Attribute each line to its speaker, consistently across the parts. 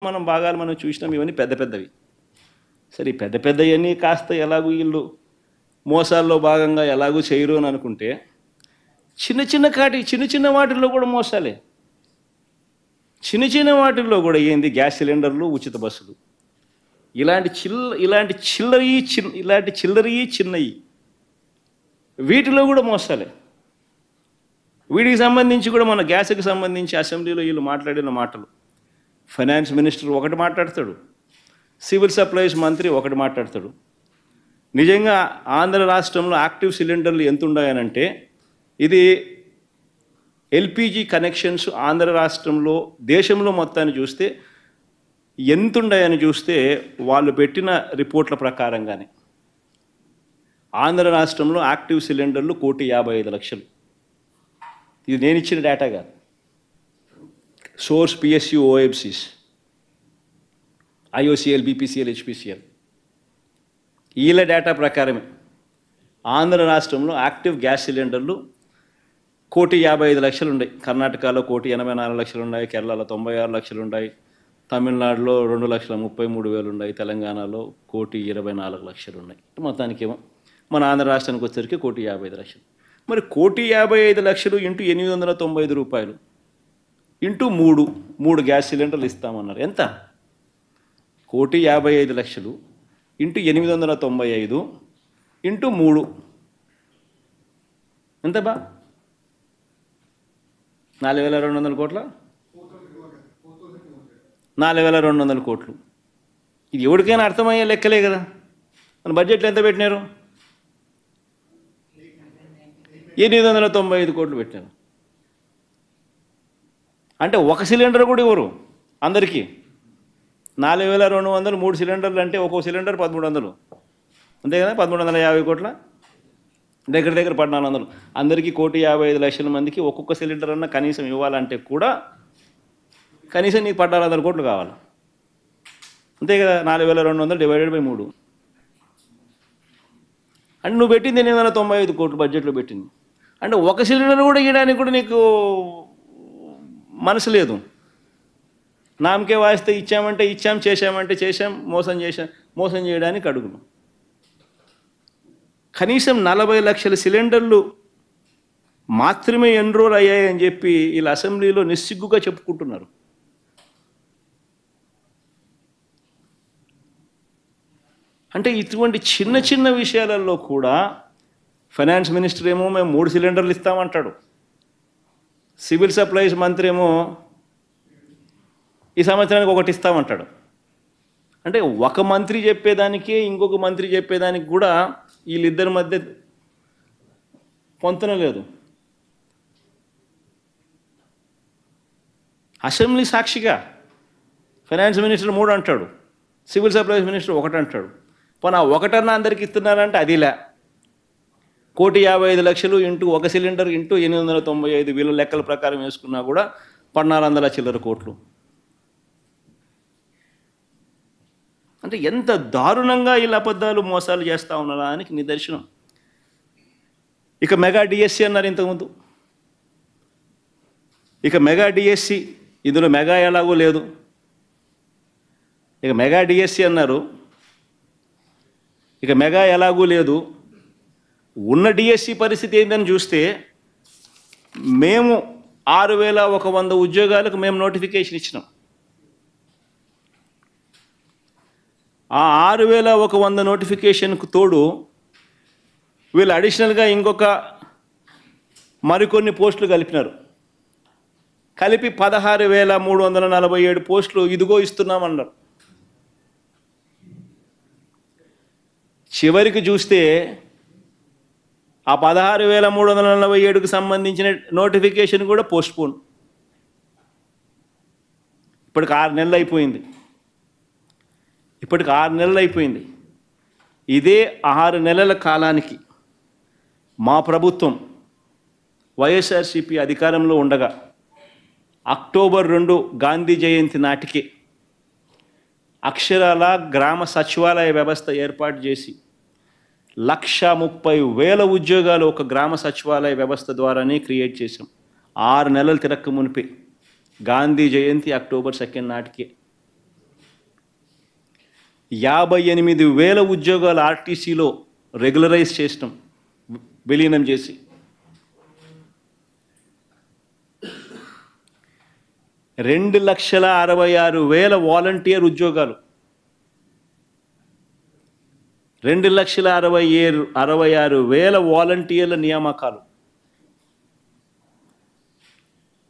Speaker 1: మనం భాగాలు మనం చూసినాం. ఇవన్నీ పెద్ద పెద్దవి. సరే ఈ పెద్ద పెద్దవన్నీ కాస్త ఎలాగూ వీళ్ళు మోసాల్లో భాగంగా ఎలాగూ చేయరు అని అనుకుంటే చిన్న చిన్న వాటిల్లో కూడా మోసాలే. చిన్న చిన్న వాటిల్లో కూడా ఏంది గ్యాస్ సిలిండర్లు, ఉచిత బస్సులు, ఇలాంటి చిల్లరయి చిన్నయి వీటిలో కూడా మోసాలే. వీటికి సంబంధించి కూడా మన గ్యాస్కి సంబంధించి అసెంబ్లీలో వీళ్ళు మాట్లాడిన మాటలు, ఫైనాన్స్ మినిస్టర్ ఒకటి మాట్లాడతాడు, సివిల్ సప్లైస్ మంత్రి ఒకటి మాట్లాడతాడు. నిజంగా ఆంధ్ర రాష్ట్రంలో యాక్టివ్ సిలిండర్లు ఎంత ఉన్నాయనంటే, ఇది ఎల్పిజి కనెక్షన్స్ ఆంధ్ర రాష్ట్రంలో దేశంలో మొత్తాన్ని చూస్తే ఎంత ఉన్నాయని చూస్తే వాళ్ళు పెట్టిన రిపోర్ట్ల ప్రకారంగానే ఆంధ్ర రాష్ట్రంలో యాక్టివ్ సిలిండర్లు 1,55,00,000. ఇది నేను ఇచ్చిన డేటా కాదు, సోర్స్ పిఎస్యు ఓఎఫ్సిస్, ఐఓసిఎల్, బీపీసీఎల్, హెచ్పిసిఎల్ వీళ్ళ డేటా ప్రకారమే ఆంధ్ర రాష్ట్రంలో యాక్టివ్ గ్యాస్ సిలిండర్లు 1,55,00,000 ఉన్నాయి. కర్ణాటకలో 1,84,00,000 ఉన్నాయి, కేరళలో 96,00,000 ఉన్నాయి, తమిళనాడులో 2,33,000 ఉన్నాయి, తెలంగాణలో 1,24,00,000 ఉన్నాయి. మొత్తానికేమో మన ఆంధ్ర రాష్ట్రానికి వచ్చేసరికి 1,55,00,000. మరి 1,55,00,000 ఇంటూ 895 రూపాయలు ఇంటూ మూడు గ్యాస్ సిలిండర్లు ఇస్తామన్నారు. ఎంత? 1,55,00,000 ఇంటూ 895 ఇంటూ 3 ఎంత బా? 4,200 కోట్ల, 4,200 కోట్లు. ఇది ఎవరికైనా అర్థమయ్యే లెక్కలే కదా. మన బడ్జెట్లో ఎంత పెట్టినారు? 895 కోట్లు పెట్టినారు. అంటే ఒక సిలిండర్ కూడా ఇవ్వరు అందరికీ. 4,200 3 సిలిండర్లు అంటే ఒక్కో సిలిండర్ 1,300, అంతే కదా. 1,350 కోట్ల, దగ్గర 1,400. అందరికీ 1,55,00,000 మందికి ఒక్కొక్క సిలిండర్ అన్న కనీసం ఇవ్వాలంటే కూడా కనీసం నీకు 1,400 కోట్లు కావాలి, అంతే కదా. 4,200 డివైడెడ్ బై 3 అంటే నువ్వు పెట్టింది 895 కోట్లు బడ్జెట్లో పెట్టింది. అంటే ఒక సిలిండర్ కూడా ఇవ్వడానికి కూడా నీకు మనసు లేదు. నామకే వాస్తే ఇచ్చామంటే ఇచ్చాం, చేశామంటే చేశాం, మోసం చేయడానికి అడుగులు. కనీసం 40 లక్షల సిలిండర్లు మాత్రమే ఎన్రోల్ అయ్యాయని చెప్పి వీళ్ళు అసెంబ్లీలో నిస్సిగ్గుగా చెప్పుకుంటున్నారు. అంటే ఇటువంటి చిన్న చిన్న విషయాలలో కూడా ఫైనాన్స్ మినిస్టర్ ఏమో మేము 3 సిలిండర్లు ఇస్తామంటాడు, సివిల్ సప్లైస్ మంత్రి ఏమో ఈ సంవత్సరానికి ఒకటి ఇస్తామంటాడు. అంటే ఒక మంత్రి చెప్పేదానికి ఇంకొక మంత్రి చెప్పేదానికి కూడా వీళ్ళిద్దరి మధ్య పొంతన లేదు. అసెంబ్లీ సాక్షిగా ఫైనాన్స్ మినిస్టర్ 3 అంటాడు, సివిల్ సప్లైస్ మినిస్టర్ 1 అంటాడు. పోనీ 1 అందరికి ఇస్తున్నారంటే అదిలే. 1,55,00,000 ఇంటూ ఒక సిలిండర్ ఇంటూ 895 వీళ్ళ లెక్కల ప్రకారం వేసుకున్నా కూడా 1,400 చిల్లర కోట్లు. అంటే ఎంత దారుణంగా వీళ్ళ అబద్ధాలు మోసాలు చేస్తూ ఉన్నారా అని నిదర్శనం. ఇక మెగా డిఎస్సి అన్నారు ఇంతకుముందు. ఇక మెగా డిఎస్సి, ఇందులో మెగా ఎలాగో లేదు. ఇక మెగా డిఎస్సి అన్నారు, ఇక మెగా ఎలాగూ లేదు. ఉన్న డిఎస్సి పరిస్థితి ఏందని చూస్తే మేము 6,100 ఉద్యోగాలకు మేము నోటిఫికేషన్ ఇచ్చినాం. ఆ 6,100 నోటిఫికేషన్కు తోడు వీళ్ళు అడిషనల్గా ఇంకొక మరికొన్ని పోస్టులు కలిపినారు. కలిపి 16,347 పోస్టులు ఇదిగో ఇస్తున్నామన్నారు. చివరికి చూస్తే ఆ 16,347కు సంబంధించిన నోటిఫికేషన్ కూడా పోస్ట్పోన్. ఇప్పటికి 6 నెలలు అయిపోయింది. ఇదే 6 నెలల కాలానికి మా ప్రభుత్వం వైఎస్ఆర్సీపీ అధికారంలో ఉండగా అక్టోబర్ 2 గాంధీ జయంతి నాటికి అక్షరాల గ్రామ సచివాలయ వ్యవస్థ ఏర్పాటు చేసి 1,30,000 ఉద్యోగాలు ఒక గ్రామ సచివాలయ వ్యవస్థ ద్వారానే క్రియేట్ చేసాం. 6 నెలలు తిరక్క మునిపే గాంధీ జయంతి అక్టోబర్ 2 నాటికే. 58,000 ఉద్యోగాలు ఆర్టీసీలో రెగ్యులరైజ్ చేసినాం, విలీనం చేసి. 2,66,000 వాలంటీర్ ఉద్యోగాలు, 2,66,000 వాలంటీర్ల నియామకాలు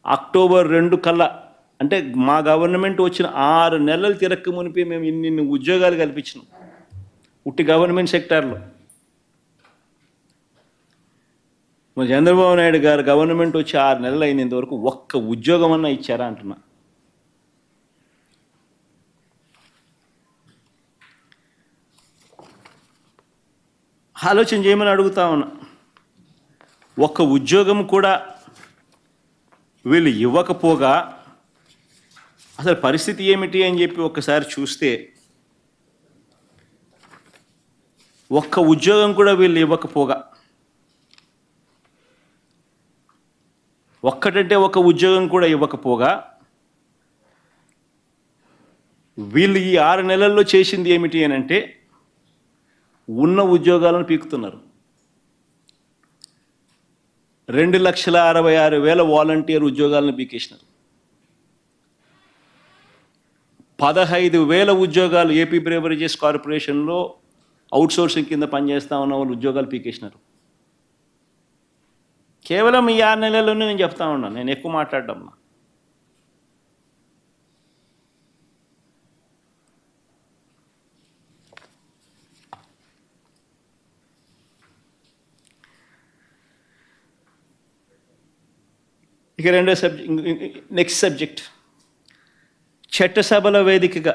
Speaker 1: అక్టోబర్ 2 కల్లా, అంటే మా గవర్నమెంట్ వచ్చిన 6 నెలలు తిరక్క మునిపి మేము ఇన్ని ఉద్యోగాలు కల్పించినాం ఉట్టి గవర్నమెంట్ సెక్టార్లో. మన చంద్రబాబు నాయుడు గారు గవర్నమెంట్ వచ్చి 6 నెలలు అయినంత వరకు ఒక్క ఉద్యోగం అన్నా ఇచ్చారా అంటున్నా. ఆలోచన చేయమని అడుగుతా ఉన్నా. ఒక్క ఉద్యోగం కూడా వీళ్ళు ఇవ్వకపోగా అసలు పరిస్థితి ఏమిటి అని చెప్పి ఒక్కసారి చూస్తే, ఒక్క ఉద్యోగం కూడా వీళ్ళు ఇవ్వకపోగా, ఒక్కటంటే ఒక ఉద్యోగం కూడా ఇవ్వకపోగా వీళ్ళు ఈ 6 నెలల్లో చేసింది ఏమిటి అని అంటే ఉన్న ఉద్యోగాలను పీకుతున్నారు. 2,66,000 వాలంటీర్ ఉద్యోగాలను పీకేసినారు. 15,000 ఉద్యోగాలు ఏపీ బ్రేవరేజెస్ కార్పొరేషన్లో అవుట్సోర్సింగ్ కింద పనిచేస్తా ఉన్న వాళ్ళు ఉద్యోగాలు పీకేసినారు. కేవలం ఈ 6 నెలల్లోనే నేను చెప్తా ఉన్నాను, నేను ఎక్కువ మాట్లాడడం. ఇక రెండో సబ్జెక్ట్, నెక్స్ట్ సబ్జెక్ట్, చట్టసభల వేదికగా